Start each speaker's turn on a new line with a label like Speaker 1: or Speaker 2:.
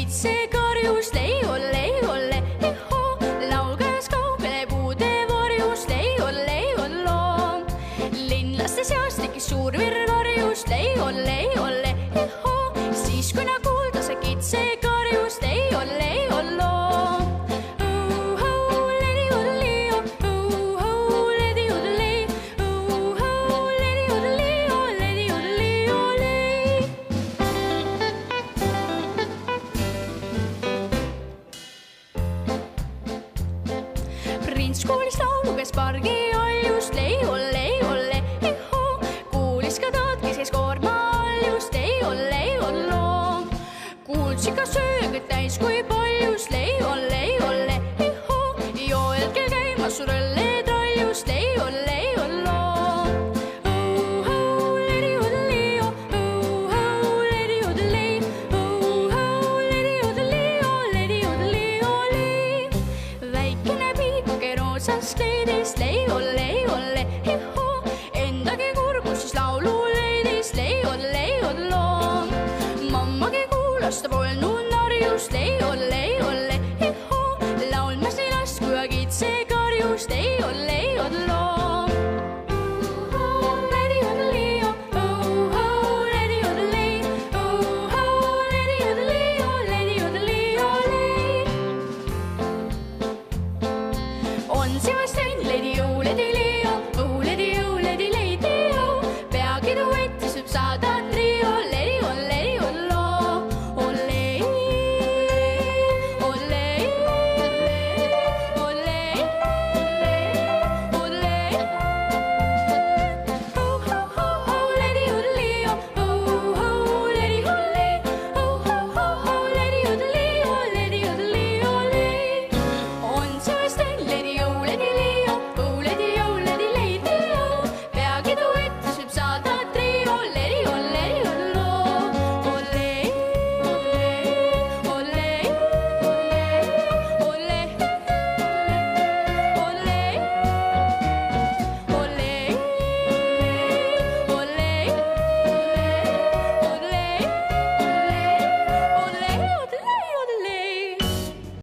Speaker 1: kitse karjus, leiole, ihoo, laulgas kaugele puude varjus, leiollo. Linlaste seas tekkis suur virvarjus, leiole, ihoo, siis kui nad kuulda see kitse karjus, leiollo. Prints kuulis laulu, kes pargi aljus, leiole, ihoo, kuulis ka taad, kes käis koorma aljus, leiollo. Kuulsi ka söögid täis kui paljus, leiole, ihoo, joelkel käimas surõlle traljus, leiollo. Leidis, leiole, ihoo, endagi kurgus siis laulu leidis, leiollo. Mammagi kuulas, ta polnud narjus, leiole.